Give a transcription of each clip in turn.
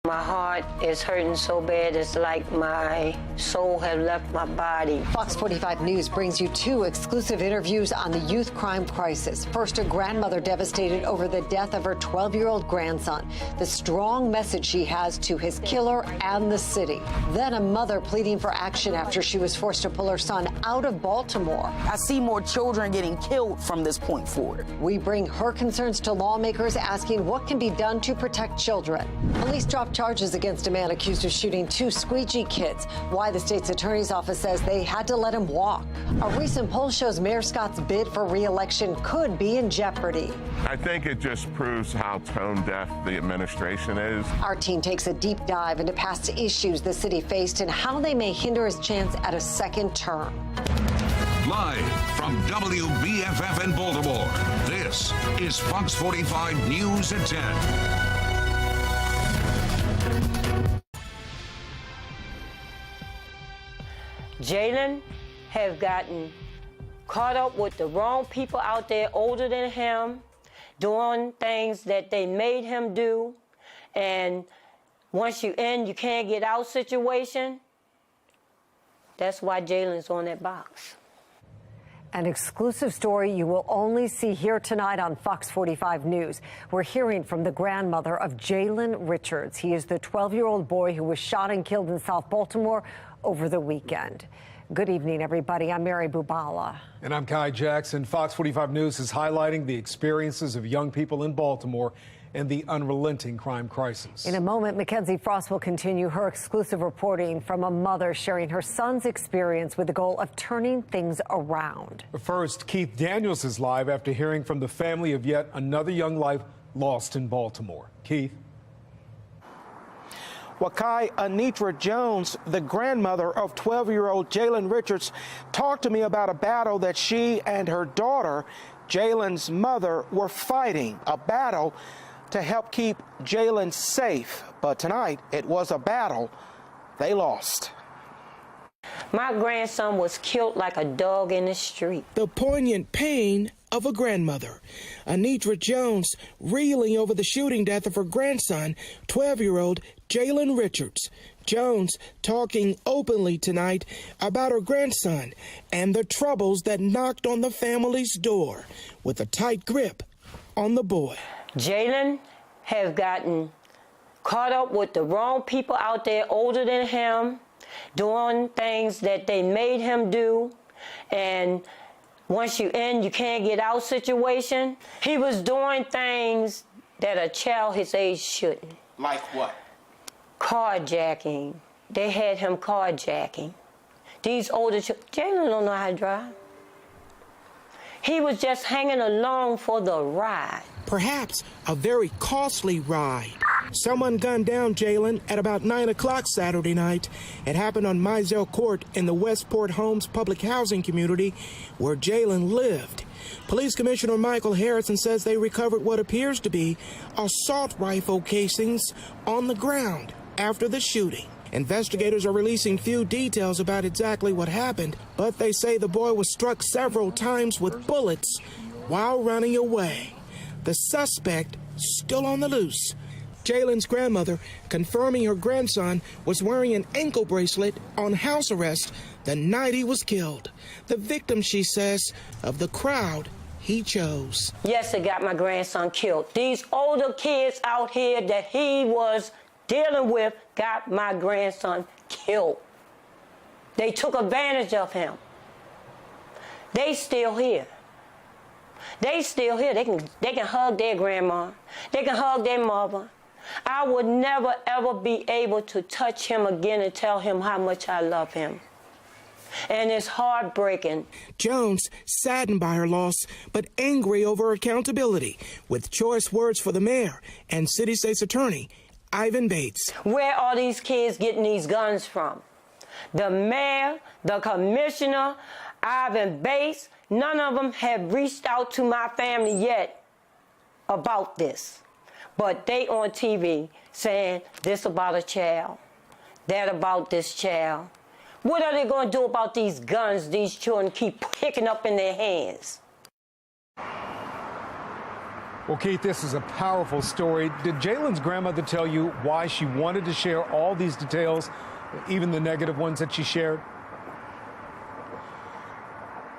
My heart is hurting so bad, it's like my soul has left my body. Fox 45 News brings you 2 exclusive interviews on the youth crime crisis. First, a grandmother devastated over the death of her 12-year-old grandson, the strong message she has to his killer and the city. Then a mother pleading for action after she was forced to pull her son out of Baltimore. I see more children getting killed from this point forward. We bring her concerns to lawmakers, asking what can be done to protect children. Police dropped charges against a man accused of shooting 2 Squeegee kids. Why the state's attorney's office says they had to let him walk. A recent poll shows Mayor Scott's bid for re-election could be in jeopardy. I think it just proves how tone-deaf the administration is. Our team takes a deep dive into past issues the city faced and how they may hinder his chance at a second term. Live from WBFF in Baltimore, this is Fox 45 News at 10. Jalen has gotten caught up with the wrong people out there older than him, doing things that they made him do, and once you in, you can't get out situation. That's why Jalen's on that box. An exclusive story you will only see here tonight on Fox 45 News. We're hearing from the grandmother of Jalen Richards. He is the 12-year-old boy who was shot and killed in South Baltimore over the weekend. Good evening, everybody. I'm Mary Bubala. And I'm Kai Jackson. Fox 45 News is highlighting the experiences of young people in Baltimore and the unrelenting crime crisis. In a moment, Mackenzie Frost will continue her exclusive reporting from a mother sharing her son's experience with the goal of turning things around. But first, Keith Daniels is live after hearing from the family of yet another young life lost in Baltimore. Keith. Wakai Anitra Jones, the grandmother of 12-year-old Jalen Richards, talked to me about a battle that she and her daughter, Jalen's mother, were fighting, a battle to help keep Jalen safe. But tonight, it was a battle they lost. My grandson was killed like a dog in the street. The poignant pain of a grandmother. Anitra Jones reeling over the shooting death of her grandson, 12-year-old Jalen Richards. Jones talking openly tonight about her grandson and the troubles that knocked on the family's door with a tight grip on the boy. Jalen has gotten caught up with the wrong people out there older than him, doing things that they made him do, and once you in, you can't get out situation. He was doing things that a child his age shouldn't. Like what? Carjacking. They had him carjacking. These older children, Jalen don't know how to drive. He was just hanging along for the ride. Perhaps a very costly ride. Someone gunned down Jalen at about 9 o'clock Saturday night. It happened on Mizell Court in the Westport Homes public housing community where Jalen lived. Police Commissioner Michael Harrison says they recovered what appears to be assault rifle casings on the ground after the shooting. Investigators are releasing few details about exactly what happened, but they say the boy was struck several times with bullets while running away. The suspect still on the loose. Jalen's grandmother confirming her grandson was wearing an ankle bracelet on house arrest the night he was killed. The victim, she says, of the crowd he chose. Yes, it got my grandson killed. These older kids out here that he was dealing with got my grandson killed. They took advantage of him. They still here. They still here. They can hug their grandma. They can hug their mother. I would never, ever be able to touch him again and tell him how much I love him. And it's heartbreaking. Jones saddened by her loss, but angry over accountability, with choice words for the mayor and city state's attorney, Ivan Bates. Where are these kids getting these guns from? The mayor, the commissioner, Ivan Bates, none of them have reached out to my family yet about this. But they on TV saying this about a child, that about this child. What are they going to do about these guns these children keep picking up in their hands? Well, Keith, this is a powerful story. Did Jalen's grandmother tell you why she wanted to share all these details, even the negative ones that she shared?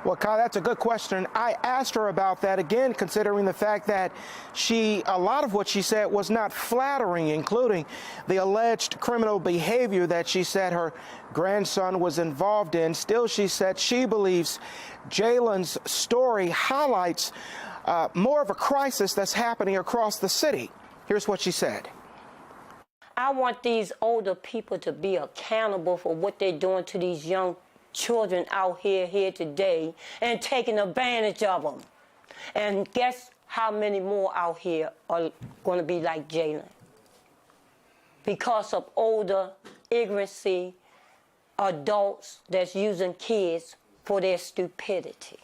Well, Kyle, that's a good question. I asked her about that again, considering the fact that a lot of what she said was not flattering, including the alleged criminal behavior that she said her grandson was involved in. Still, she said she believes Jalen's story highlights more of a crisis that's happening across the city. Here's what she said. I want these older people to be accountable for what they're doing to these young children out here today and taking advantage of them. And guess how many more out here are going to be like Jalen? Because of older, ignorancy, adults that's using kids for their stupidity.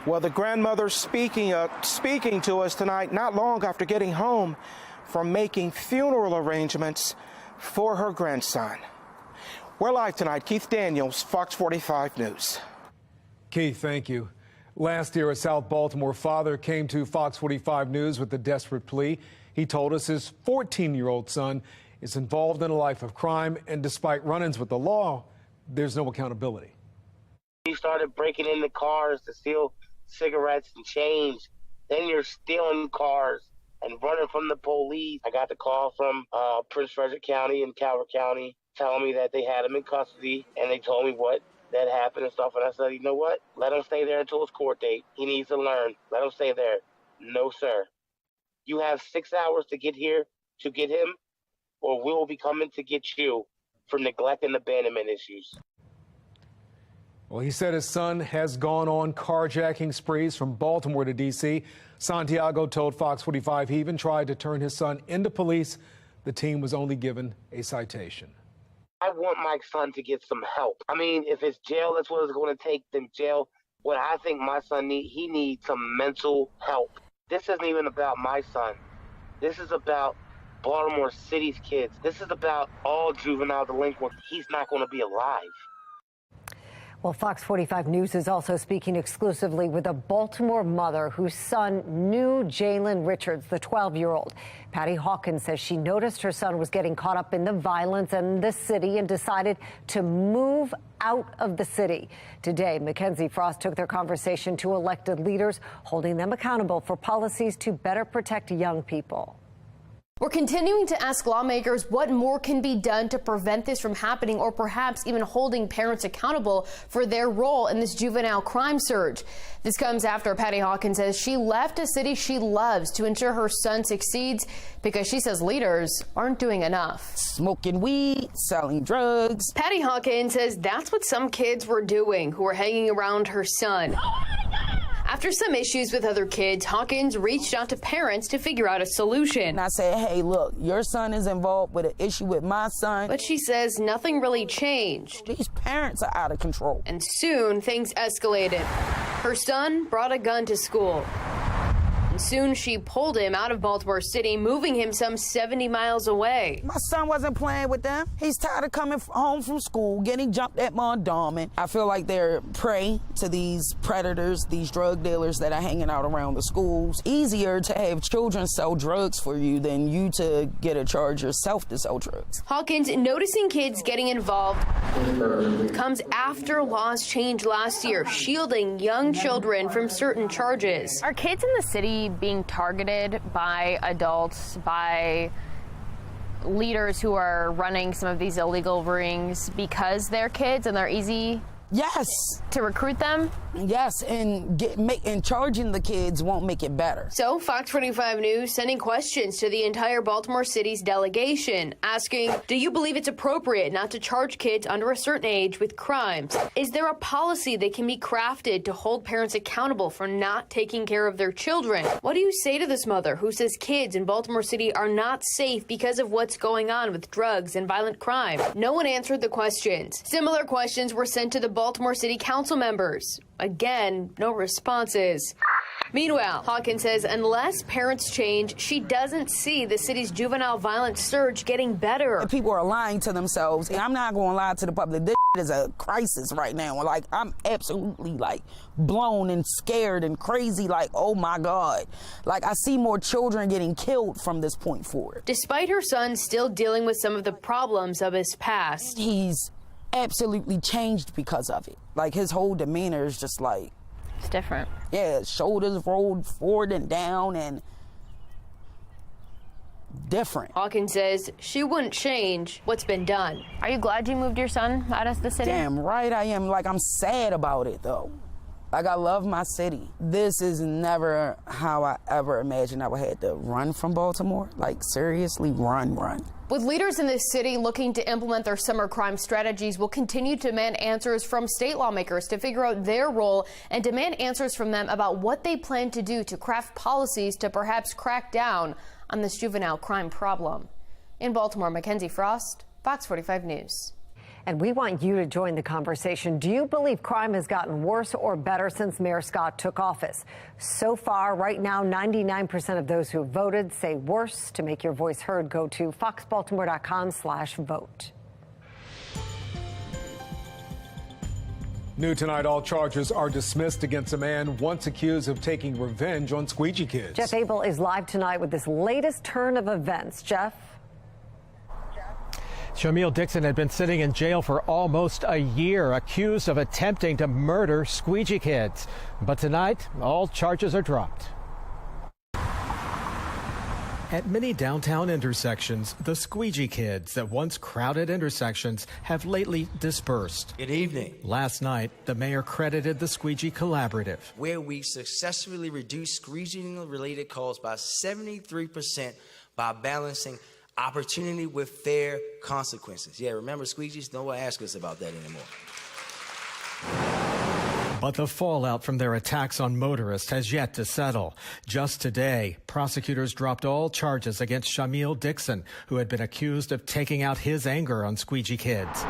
Well, the grandmother speaking to us tonight, not long after getting home from making funeral arrangements for her grandson. We're live tonight. Keith Daniels, Fox 45 News. Keith, thank you. Last year, a South Baltimore father came to Fox 45 News with a desperate plea. He told us his 14-year-old son is involved in a life of crime, and despite run-ins with the law, there's no accountability. He started breaking into cars to steal cigarettes and change. Then you're stealing cars and running from the police. I got the call from Prince Frederick County and Calvert County telling me that they had him in custody, and they told me what that happened and stuff. And I said, you know what? Let him stay there until his court date. He needs to learn. Let him stay there. No, sir. You have 6 hours to get here to get him, or we will be coming to get you for neglect and abandonment issues. Well, he said his son has gone on carjacking sprees from Baltimore to D.C. Santiago told Fox 45 he even tried to turn his son into police. The team was only given a citation. I want my son to get some help. I mean, if it's jail, that's what it's going to take, then jail. What I think my son needs, he needs some mental help. This isn't even about my son. This is about Baltimore City's kids. This is about all juvenile delinquents. He's not going to be alive. Well, Fox 45 News is also speaking exclusively with a Baltimore mother whose son knew Jalen Richards, the 12-year-old. Patty Hawkins says she noticed her son was getting caught up in the violence in the city and decided to move out of the city. Today, Mackenzie Frost took their conversation to elected leaders, holding them accountable for policies to better protect young people. We're continuing to ask lawmakers what more can be done to prevent this from happening, or perhaps even holding parents accountable for their role in this juvenile crime surge. This comes after Patty Hawkins says she left a city she loves to ensure her son succeeds because she says leaders aren't doing enough. Smoking weed, selling drugs. Patty Hawkins says that's what some kids were doing who were hanging around her son. After some issues with other kids, Hawkins reached out to parents to figure out a solution. And I said, hey, look, your son is involved with an issue with my son. But she says nothing really changed. These parents are out of control. And soon things escalated. Her son brought a gun to school. And soon she pulled him out of Baltimore City, moving him some 70 miles away. My son wasn't playing with them. He's tired of coming home from school, getting jumped at Mondawmin. I feel like they're prey to these predators, these drug dealers that are hanging out around the schools. Easier to have children sell drugs for you than you to get a charge yourself to sell drugs. Hawkins noticing kids getting involved comes after laws changed last year, shielding young children from certain charges. Are kids in the city being targeted by adults, by leaders who are running some of these illegal rings because they're kids and they're easy? Yes. To recruit them? Yes, and charging the kids won't make it better. So Fox 45 News sending questions to the entire Baltimore City's delegation, asking, do you believe it's appropriate not to charge kids under a certain age with crimes? Is there a policy that can be crafted to hold parents accountable for not taking care of their children? What do you say to this mother who says kids in Baltimore City are not safe because of what's going on with drugs and violent crime? No one answered the questions. Similar questions were sent to the Baltimore City Council members. Again, no responses. Meanwhile, Hawkins says unless parents change, she doesn't see the city's juvenile violence surge getting better. People are lying to themselves. I'm not going to lie to the public. This is a crisis right now. Like, I'm absolutely like blown and scared and crazy. Like, oh my God. Like, I see more children getting killed from this point forward. Despite her son still dealing with some of the problems of his past, he's absolutely changed because of it. Like, his whole demeanor is just like, it's different. Yeah, shoulders rolled forward and down and different. Hawkins says she wouldn't change what's been done. Are you glad you moved your son out of the city? Damn right I am. Like, I'm sad about it though. Like, I love my city. This is never how I ever imagined I would have to run from Baltimore. Like, seriously, run. With leaders in this city looking to implement their summer crime strategies, will continue to demand answers from state lawmakers to figure out their role and demand answers from them about what they plan to do to craft policies to perhaps crack down on this juvenile crime problem. In Baltimore, Mackenzie Frost, Fox 45 News. And we want you to join the conversation. Do you believe crime has gotten worse or better since Mayor Scott took office? So far, right now, 99% of those who voted say worse. To make your voice heard, go to foxbaltimore.com/vote. New tonight, all charges are dismissed against a man once accused of taking revenge on Squeegee kids. Jeff Abel is live tonight with this latest turn of events. Jeff? Shamil Dixon had been sitting in jail for almost a year, accused of attempting to murder Squeegee kids. But tonight, all charges are dropped. At many downtown intersections, the Squeegee kids that once crowded intersections have lately dispersed. Good evening. Last night, the mayor credited the Squeegee Collaborative, where we successfully reduced squeegee-related calls by 73% by balancing opportunity with fair consequences. Yeah, remember, squeegees, no one asks us about that anymore. But the fallout from their attacks on motorists has yet to settle. Just today, prosecutors dropped all charges against Shamil Dixon, who had been accused of taking out his anger on Squeegee kids.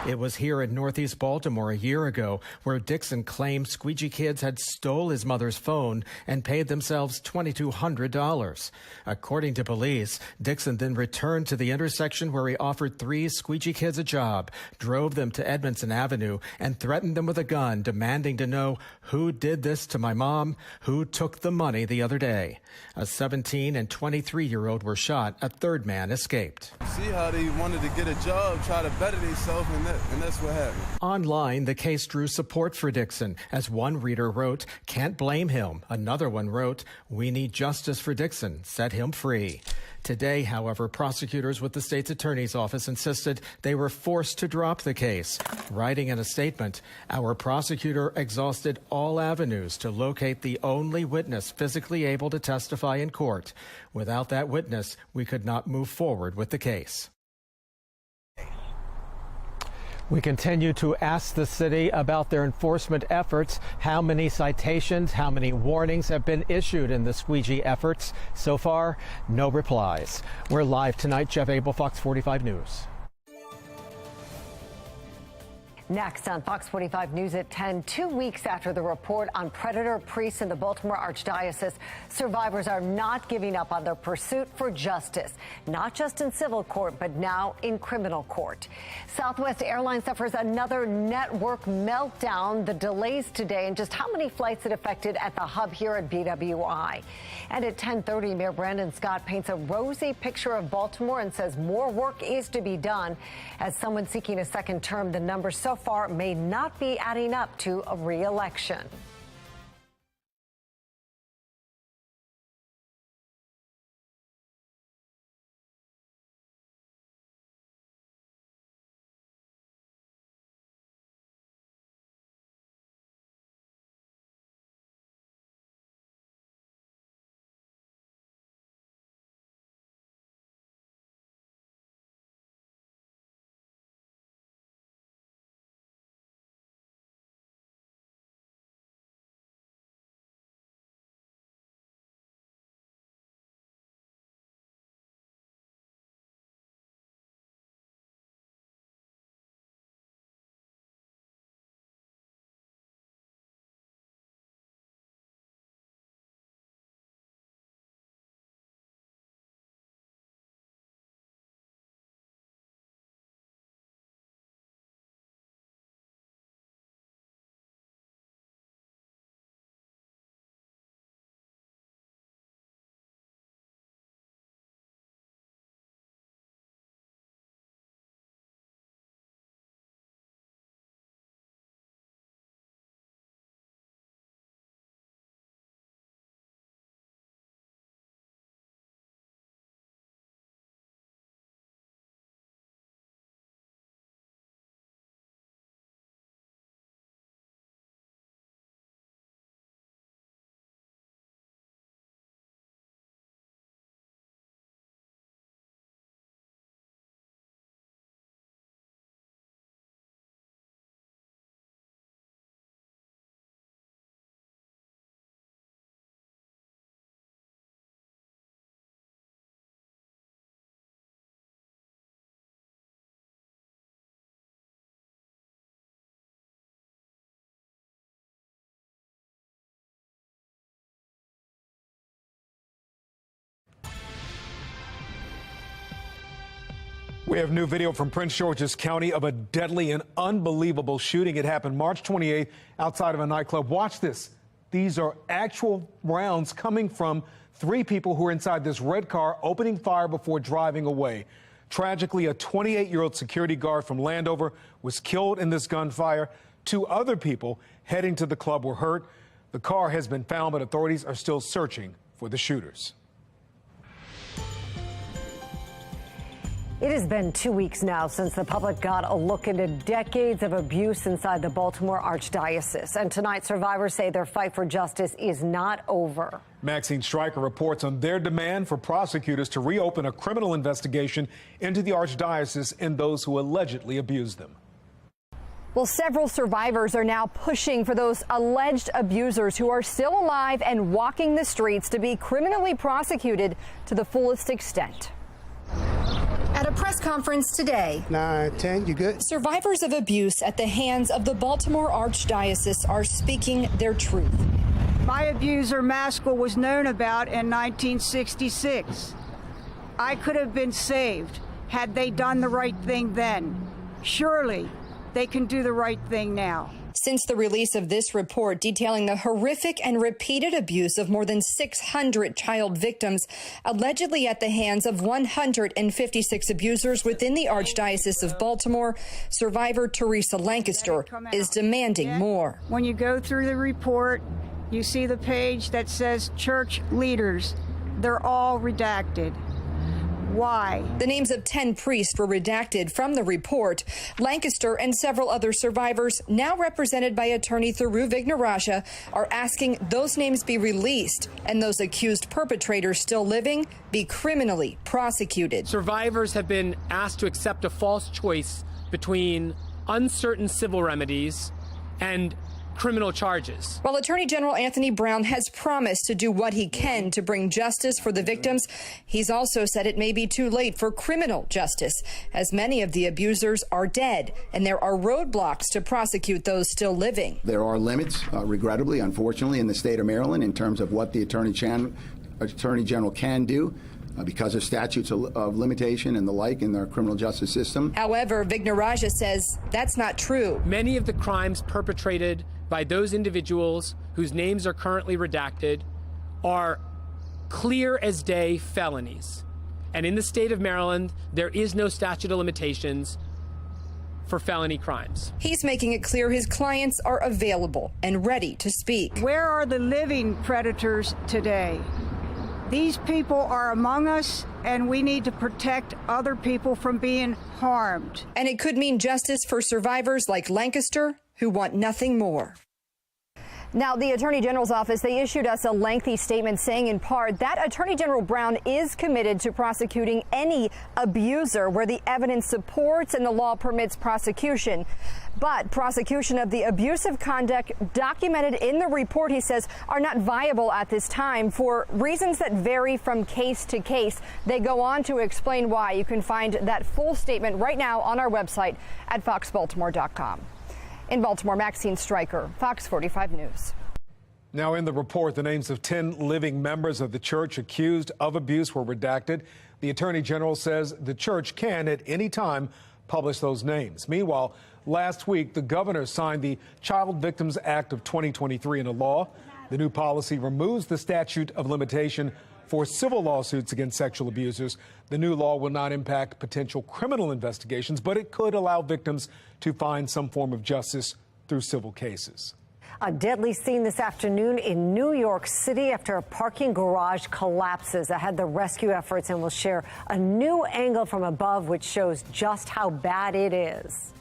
It was here in Northeast Baltimore a year ago where Dixon claimed Squeegee kids had stole his mother's phone and paid themselves $2,200. According to police, Dixon then returned to the intersection where he offered 3 Squeegee kids a job, drove them to Edmondson Avenue, and threatened them with a gun, demanding to know who did this to my mom, who took the money the other day. A 17 and 23-year-old were shot. A third man escaped. See how they wanted to get a job, try to better themselves, and that's what happened. Online, the case drew support for Dixon. As one reader wrote, "Can't blame him." Another one wrote, "We need justice for Dixon. Set him free." Today, however, prosecutors with the state's attorney's office insisted they were forced to drop the case. Writing in a statement, "Our prosecutor exhausted all avenues to locate the only witness physically able to testify in court. Without that witness, we could not move forward with the case." We continue to ask the city about their enforcement efforts. How many citations, how many warnings have been issued in the Squeegee efforts? So far, no replies. We're live tonight. Jeff Abel, Fox 45 News. Next on Fox 45 News at 10, 2 weeks after the report on predator priests in the Baltimore Archdiocese, survivors are not giving up on their pursuit for justice, not just in civil court, but now in criminal court. Southwest Airlines suffers another network meltdown. The delays today and just how many flights it affected at the hub here at BWI. And at 10:30, Mayor Brandon Scott paints a rosy picture of Baltimore and says more work is to be done. As someone seeking a second term, the numbers so far may not be adding up to a re-election. We have new video from Prince George's County of a deadly and unbelievable shooting. It happened March 28th outside of a nightclub. Watch this. These are actual rounds coming from 3 people who were inside this red car opening fire before driving away. Tragically, a 28-year-old security guard from Landover was killed in this gunfire. 2 other people heading to the club were hurt. The car has been found, but authorities are still searching for the shooters. It has been 2 weeks now since the public got a look into decades of abuse inside the Baltimore Archdiocese. And tonight, survivors say their fight for justice is not over. Maxine Stryker reports on their demand for prosecutors to reopen a criminal investigation into the Archdiocese and those who allegedly abused them. Well, several survivors are now pushing for those alleged abusers who are still alive and walking the streets to be criminally prosecuted to the fullest extent. At a press conference today, 9, 10, you good? Survivors of abuse at the hands of the Baltimore Archdiocese are speaking their truth. My abuser, Maskell, was known about in 1966. I could have been saved had they done the right thing then. Surely they can do the right thing now. Since the release of this report detailing the horrific and repeated abuse of more than 600 child victims, allegedly at the hands of 156 abusers within the Archdiocese of Baltimore, survivor Teresa Lancaster is demanding more. When you go through the report, you see the page that says church leaders. They're all redacted. Why? The names of 10 priests were redacted from the report. Lancaster and several other survivors, now represented by attorney Thiru Vignarajah, are asking those names be released and those accused perpetrators still living be criminally prosecuted. Survivors have been asked to accept a false choice between uncertain civil remedies and criminal charges. While Attorney General Anthony Brown has promised to do what he can to bring justice for the victims, he's also said it may be too late for criminal justice, as many of the abusers are dead, and there are roadblocks to prosecute those still living. There are limits, regrettably, unfortunately, in the state of Maryland in terms of what the Attorney General can do. Because of statutes of limitation and the like in our criminal justice system. However, Vignarajah says that's not true. Many of the crimes perpetrated by those individuals whose names are currently redacted are clear as day felonies. And in the state of Maryland, there is no statute of limitations for felony crimes. He's making it clear his clients are available and ready to speak. Where are the living predators today? These people are among us, and we need to protect other people from being harmed. And it could mean justice for survivors like Lancaster, who want nothing more. Now, the Attorney General's office, they issued us a lengthy statement saying in part that Attorney General Brown is committed to prosecuting any abuser where the evidence supports and the law permits prosecution. But prosecution of the abusive conduct documented in the report, he says, are not viable at this time for reasons that vary from case to case. They go on to explain why. You can find that full statement right now on our website at foxbaltimore.com. In Baltimore, Maxine Stryker, Fox 45 News. Now, in the report, the names of 10 living members of the church accused of abuse were redacted. The Attorney General says the church can at any time publish those names. Meanwhile, last week, the governor signed the Child Victims Act of 2023 into law. The new policy removes the statute of limitation for civil lawsuits against sexual abusers. The new law will not impact potential criminal investigations, but it could allow victims to find some form of justice through civil cases. A deadly scene this afternoon in New York City after a parking garage collapses. Ahead, the rescue efforts, and we'll share a new angle from above which shows just how bad it is.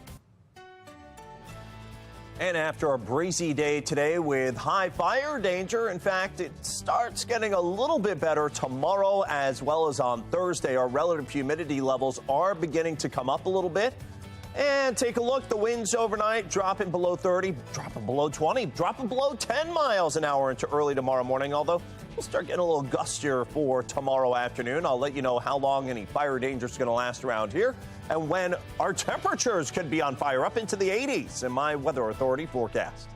And after a breezy day today with high fire danger, in fact, it starts getting a little bit better tomorrow as well as on Thursday. Our relative humidity levels are beginning to come up a little bit. And take a look, the winds overnight dropping below 30, dropping below 20, dropping below 10 miles an hour into early tomorrow morning, although we'll start getting a little gustier for tomorrow afternoon. I'll let you know how long any fire danger is going to last around here and when our temperatures could be on fire up into the 80s in my Weather Authority forecast.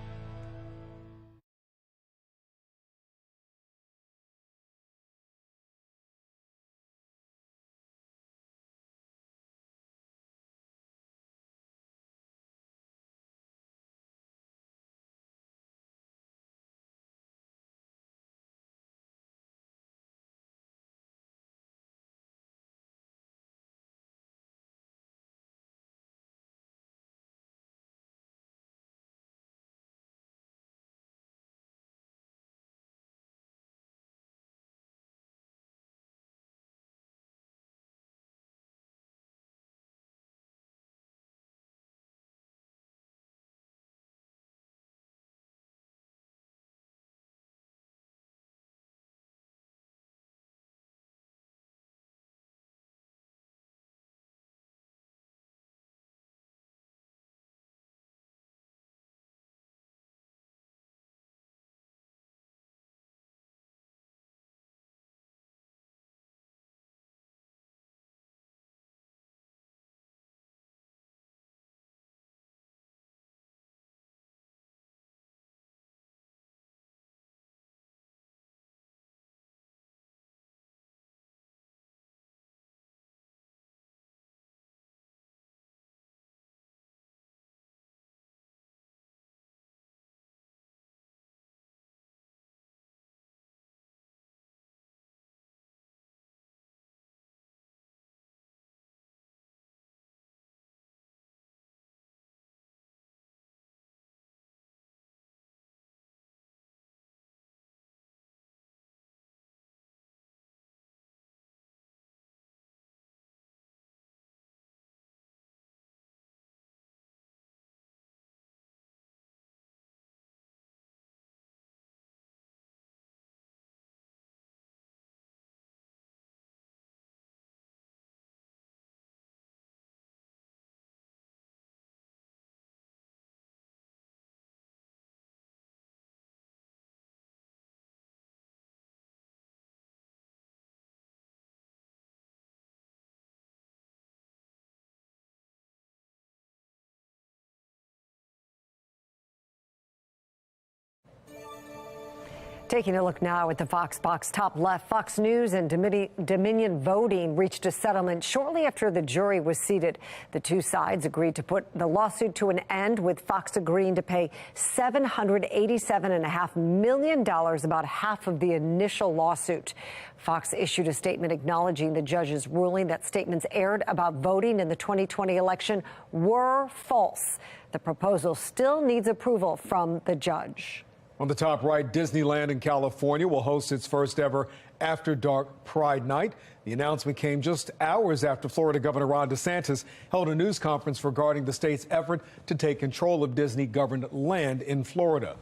Taking a look now at the Fox Box top left, Fox News and Dominion Voting reached a settlement shortly after the jury was seated. The two sides agreed to put the lawsuit to an end, with Fox agreeing to pay $787.5 million, about half of the initial lawsuit. Fox issued a statement acknowledging the judge's ruling that statements aired about voting in the 2020 election were false. The proposal still needs approval from the judge. On the top right, Disneyland in California will host its first ever After Dark Pride Night. The announcement came just hours after Florida Governor Ron DeSantis held a news conference regarding the state's effort to take control of Disney-governed land in Florida.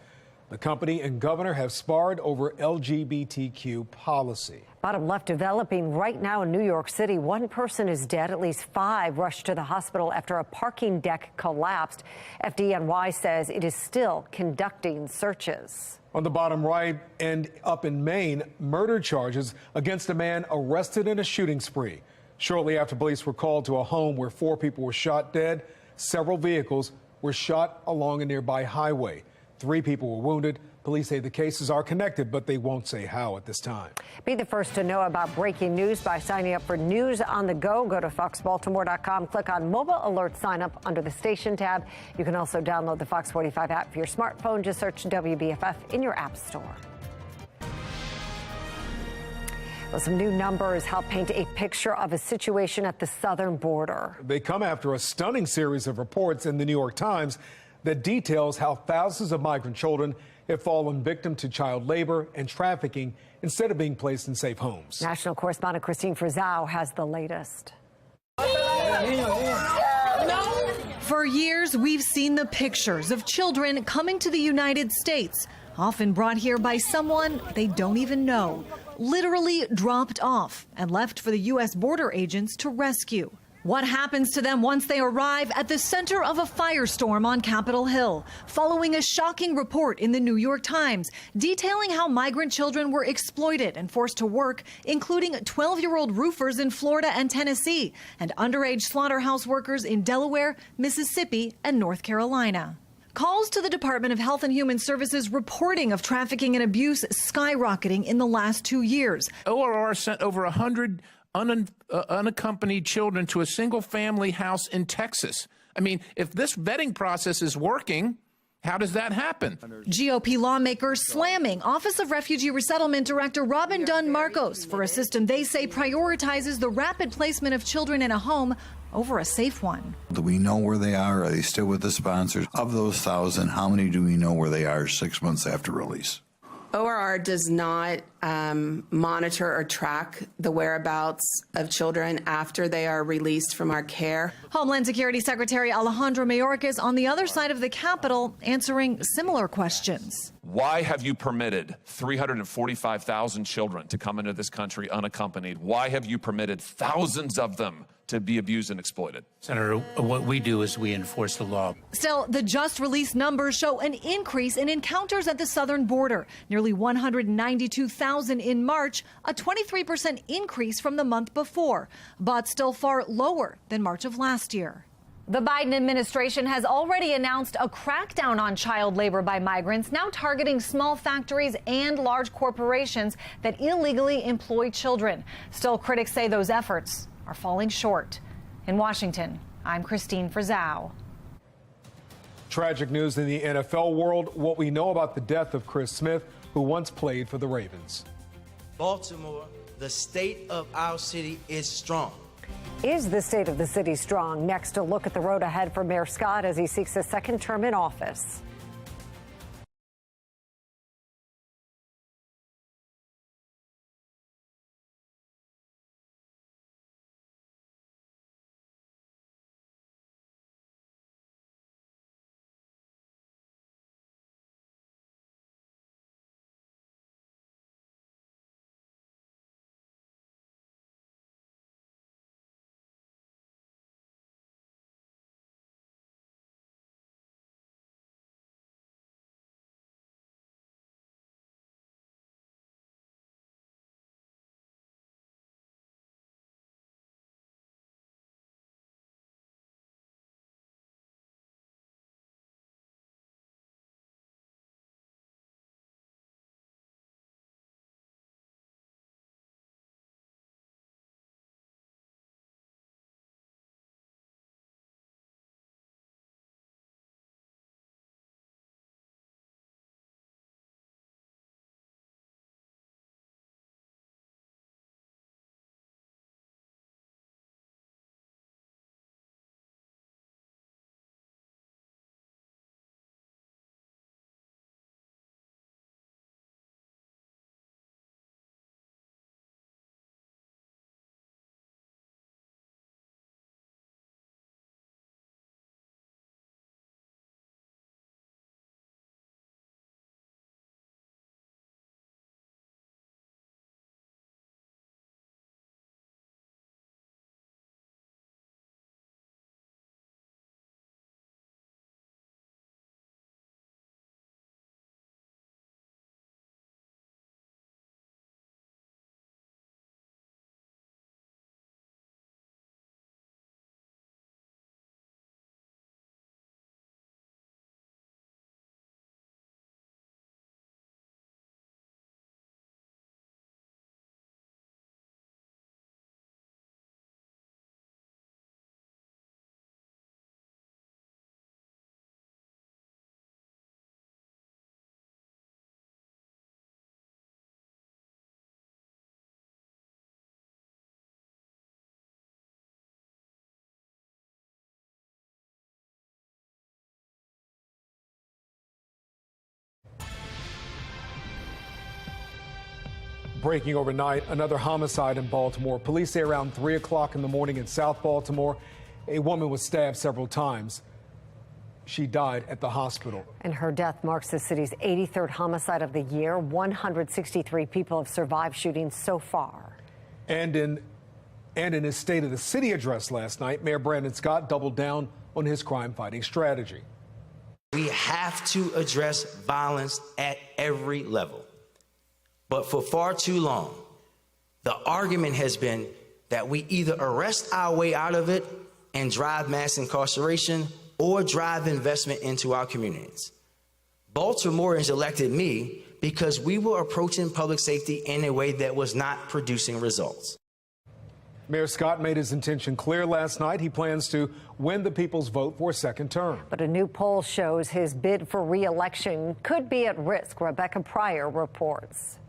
The company and governor have sparred over LGBTQ policy. Bottom left, developing right now in New York City. One person is dead. At least 5 rushed to the hospital after a parking deck collapsed. FDNY says it is still conducting searches. On the bottom right and up in Maine, murder charges against a man arrested in a shooting spree. Shortly after police were called to a home where 4 people were shot dead, several vehicles were shot along a nearby highway. 3 people were wounded. Police say the cases are connected, but they won't say how at this time. Be the first to know about breaking news by signing up for News on the Go. Go to foxbaltimore.com, click on Mobile Alert Sign Up under the Station tab. You can also download the Fox 45 app for your smartphone. Just search WBFF in your app store. Well, some new numbers help paint a picture of a situation at the southern border. They come after a stunning series of reports in the New York Times that details how thousands of migrant children have fallen victim to child labor and trafficking instead of being placed in safe homes. National correspondent Christine Frizau has the latest. For years, we've seen the pictures of children coming to the United States, often brought here by someone they don't even know, literally dropped off and left for the U.S. border agents to rescue. What happens to them once they arrive at the center of a firestorm on Capitol Hill, following a shocking report in the New York Times detailing how migrant children were exploited and forced to work, including 12-year-old roofers in Florida and Tennessee, and underage slaughterhouse workers in Delaware, Mississippi, and North Carolina. Calls to the Department of Health and Human Services reporting of trafficking and abuse skyrocketing in the last 2 years. ORR sent over 100 unaccompanied children to a single-family house in Texas. I mean, if this vetting process is working, how does that happen? GOP lawmakers slamming Office of Refugee Resettlement Director Robin Dunn Marcos for a system they say prioritizes the rapid placement of children in a home over a safe one. Do we know where they are? Are they still with the sponsors? Of those 1,000, how many do we know where they are 6 months after release? ORR does not monitor or track the whereabouts of children after they are released from our care. Homeland Security Secretary Alejandro Mayorkas on the other side of the Capitol answering similar questions. Why have you permitted 345,000 children to come into this country unaccompanied? Why have you permitted thousands of them to be abused and exploited? Senator, what we do is we enforce the law. Still, the just released numbers show an increase in encounters at the southern border, nearly 192,000 in March, a 23% increase from the month before, but still far lower than March of last year. The Biden administration has already announced a crackdown on child labor by migrants, now targeting small factories and large corporations that illegally employ children. Still, critics say those efforts are falling short. In Washington, I'm Christine Frizau. Tragic news in the NFL world. What we know about the death of Chris Smith, who once played for the Ravens. Baltimore, the state of our city is strong. Is the state of the city strong? Next, a look at the road ahead for Mayor Scott as he seeks a second term in office. Breaking overnight, another homicide in Baltimore. Police say around 3 o'clock in the morning in South Baltimore, a woman was stabbed several times. She died at the hospital. And her death marks the city's 83rd homicide of the year. 163 people have survived shootings so far. And in his State of the City address last night, Mayor Brandon Scott doubled down on his crime-fighting strategy. We have to address violence at every level. But for far too long, the argument has been that we either arrest our way out of it and drive mass incarceration or drive investment into our communities. Baltimoreans elected me because we were approaching public safety in a way that was not producing results. Mayor Scott made his intention clear last night. He plans to win the people's vote for a second term. But a new poll shows his bid for re-election could be at risk. Rebecca Pryor reports.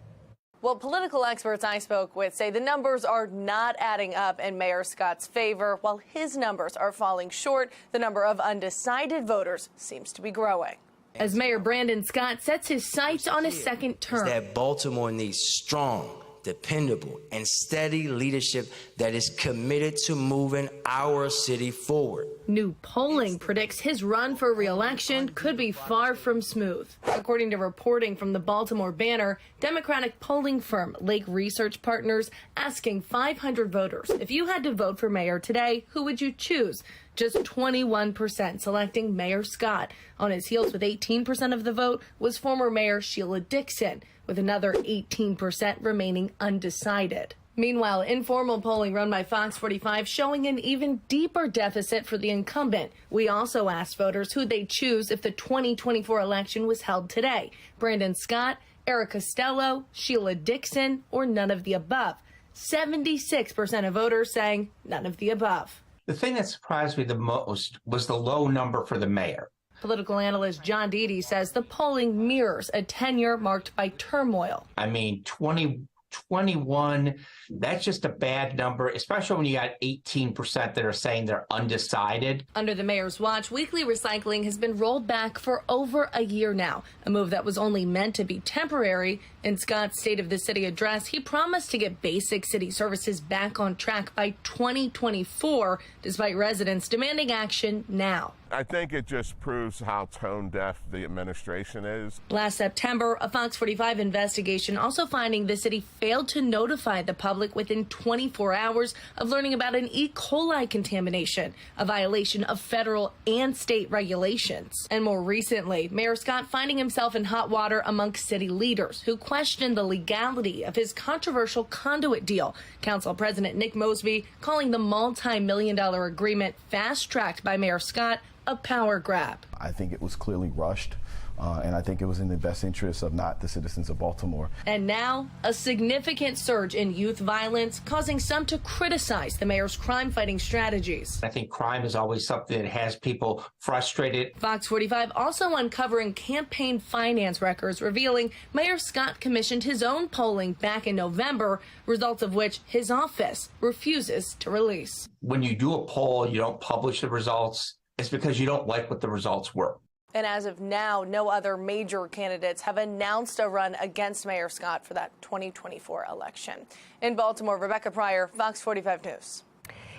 Well, political experts I spoke with say the numbers are not adding up in Mayor Scott's favor. While his numbers are falling short, the number of undecided voters seems to be growing. As Mayor Brandon Scott sets his sights on his second term. That Baltimore needs strong, dependable, and steady leadership that is committed to moving our city forward. New polling predicts his run for re-election could be far from smooth. According to reporting from the Baltimore Banner, Democratic polling firm Lake Research Partners asking 500 voters, if you had to vote for mayor today, who would you choose? Just 21% selecting Mayor Scott. On his heels with 18% of the vote was former Mayor Sheila Dixon, with another 18% remaining undecided. Meanwhile, informal polling run by FOX45 showing an even deeper deficit for the incumbent. We also asked voters who they'd choose if the 2024 election was held today. Brandon Scott, Eric Costello, Sheila Dixon, or none of the above. 76% of voters saying none of the above. The thing that surprised me the most was the low number for the mayor. Political analyst John Deedy says the polling mirrors a tenure marked by turmoil. I mean, 21, that's just a bad number, especially when you got 18% that are saying they're undecided. Under the mayor's watch, weekly recycling has been rolled back for over a year now, a move that was only meant to be temporary. In Scott's State of the City address, he promised to get basic city services back on track by 2024, despite residents demanding action now. I think it just proves how tone-deaf the administration is. Last September, a FOX45 investigation also finding the city failed to notify the public within 24 hours of learning about an E. coli contamination, a violation of federal and state regulations. And more recently, Mayor Scott finding himself in hot water amongst city leaders who questioned the legality of his controversial conduit deal. Council President Nick Mosby calling the multi-million-dollar agreement fast-tracked by Mayor Scott a power grab. I think it was clearly rushed, and I think it was in the best interest of not the citizens of Baltimore. And now, a significant surge in youth violence, causing some to criticize the mayor's crime-fighting strategies. I think crime is always something that has people frustrated. FOX45 also uncovering campaign finance records, revealing Mayor Scott commissioned his own polling back in November, results of which his office refuses to release. When you do a poll, you don't publish the results. It's because you don't like what the results were. And as of now, no other major candidates have announced a run against Mayor Scott for that 2024 election. In Baltimore, Rebecca Pryor, FOX45 News.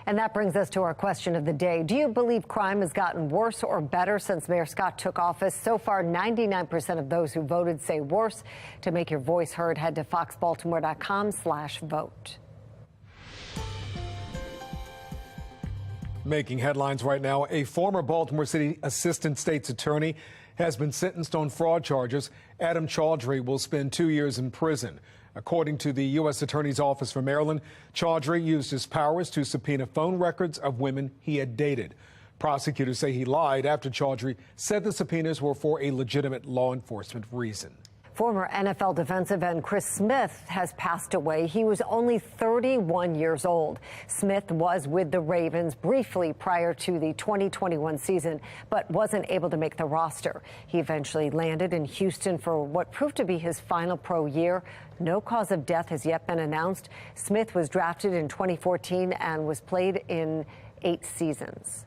And that brings us to our question of the day. Do you believe crime has gotten worse or better since Mayor Scott took office? So far, 99% of those who voted say worse. To make your voice heard, head to foxbaltimore.com/vote. Making headlines right now, a former Baltimore City Assistant State's Attorney has been sentenced on fraud charges. Adam Chaudhry will spend 2 years in prison. According to the U.S. Attorney's Office for Maryland, Chaudhry used his powers to subpoena phone records of women he had dated. Prosecutors say he lied after Chaudhry said the subpoenas were for a legitimate law enforcement reason. Former NFL defensive end Chris Smith has passed away. He was only 31 years old. Smith was with the Ravens briefly prior to the 2021 season, but wasn't able to make the roster. He eventually landed in Houston for what proved to be his final pro year. No cause of death has yet been announced. Smith was drafted in 2014 and was played in 8 seasons.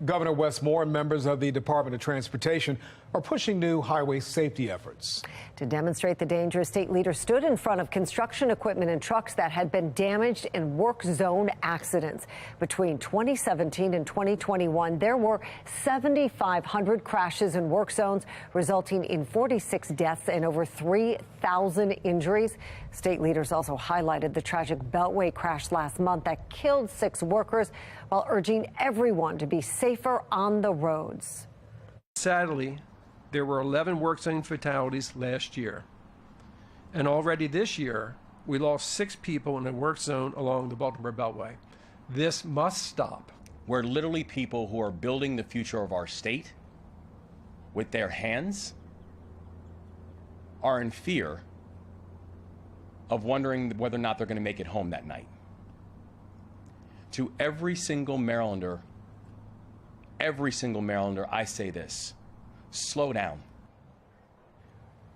Governor Wes Moore and members of the Department of Transportation are pushing new highway safety efforts. To demonstrate the danger, state leaders stood in front of construction equipment and trucks that had been damaged in work zone accidents. Between 2017 and 2021, there were 7,500 crashes in work zones, resulting in 46 deaths and over 3,000 injuries. State leaders also highlighted the tragic Beltway crash last month that killed 6 workers, while urging everyone to be safer on the roads. Sadly, there were 11 work zone fatalities last year. And already this year, we lost 6 people in a work zone along the Baltimore Beltway. This must stop. We're literally people who are building the future of our state with their hands are in fear of wondering whether or not they're going to make it home that night. To every single Marylander, I say this: slow down.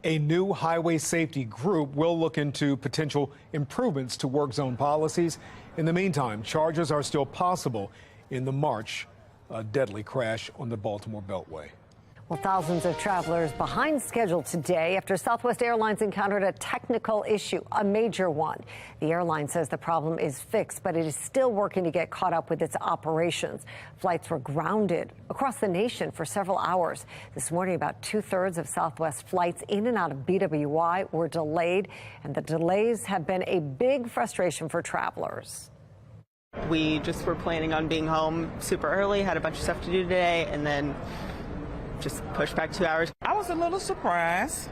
A new highway safety group will look into potential improvements to work zone policies. In the meantime, charges are still possible in the March deadly crash on the Baltimore Beltway. Well, thousands of travelers behind schedule today after Southwest Airlines encountered a technical issue, a major one. The airline says the problem is fixed, but it is still working to get caught up with its operations. Flights were grounded across the nation for several hours. This morning, about 2/3 of Southwest flights in and out of BWI were delayed, and the delays have been a big frustration for travelers. We just were planning on being home super early, had a bunch of stuff to do today, and then just pushed back 2 hours. I was a little surprised,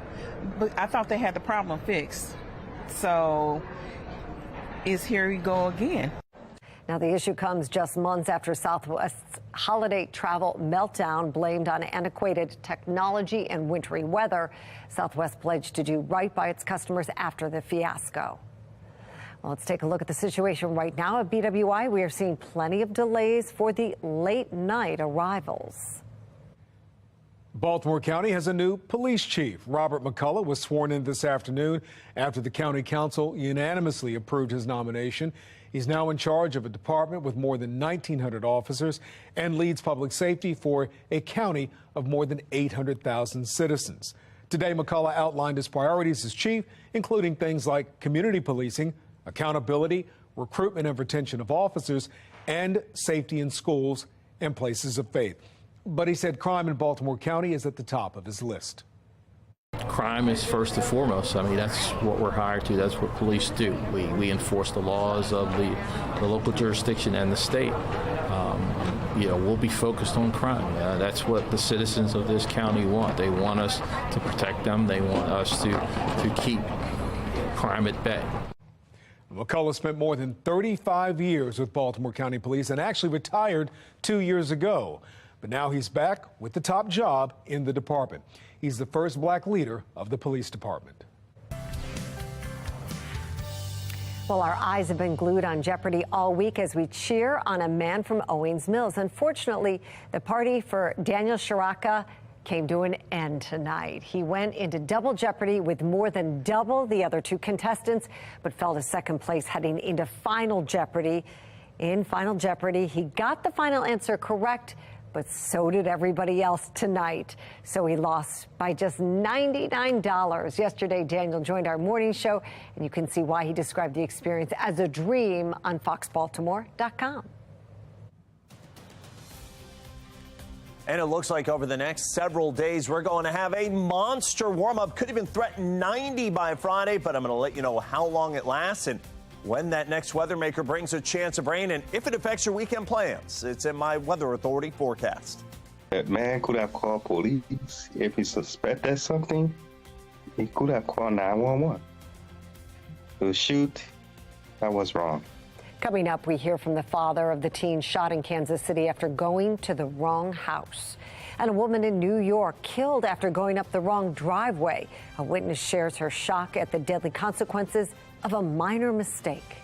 but I thought they had the problem fixed. So here we go again. Now, the issue comes just months after Southwest's holiday travel meltdown blamed on antiquated technology and wintry weather. Southwest pledged to do right by its customers after the fiasco. Well, let's take a look at the situation right now at BWI. We are seeing plenty of delays for the late night arrivals. Baltimore County has a new police chief. Robert McCullough was sworn in this afternoon after the county council unanimously approved his nomination. He's now in charge of a department with more than 1,900 officers and leads public safety for a county of more than 800,000 citizens. Today, McCullough outlined his priorities as chief, including things like community policing, accountability, recruitment and retention of officers, and safety in schools and places of faith. But he said crime in Baltimore County is at the top of his list. Crime is first and foremost. I mean, that's what we're hired to. That's what police do. We enforce the laws of the local jurisdiction and the state. We'll be focused on crime. That's what the citizens of this county want. They want us to protect them. They want us to keep crime at bay. McCullough spent more than 35 years with Baltimore County Police and actually retired 2 years ago. But now he's back with the top job in the department. He's the first black leader of the police department. Well, our eyes have been glued on Jeopardy all week as we cheer on a man from Owings Mills. Unfortunately, the party for Daniel Shiraka came to an end tonight. He went into double jeopardy with more than double the other 2 contestants, but fell to second place heading into Final Jeopardy. In Final Jeopardy, he got the final answer correct, but so did everybody else tonight. So he lost by just $99. Yesterday, Daniel joined our morning show, and you can see why he described the experience as a dream on FOX baltimore.com. And it looks like over the next several days, we're going to have a monster warm-up. Could even threaten 90 by Friday, but I'm going to let you know how long it lasts and when that next weather maker brings a chance of rain and if it affects your weekend plans. It's in my Weather Authority forecast. That man could have called police. If he suspected something, he could have called 911. The shoot, that was wrong. Coming up, we hear from the father of the teen shot in Kansas City after going to the wrong house. And a woman in New York killed after going up the wrong driveway. A witness shares her shock at the deadly consequences of a minor mistake.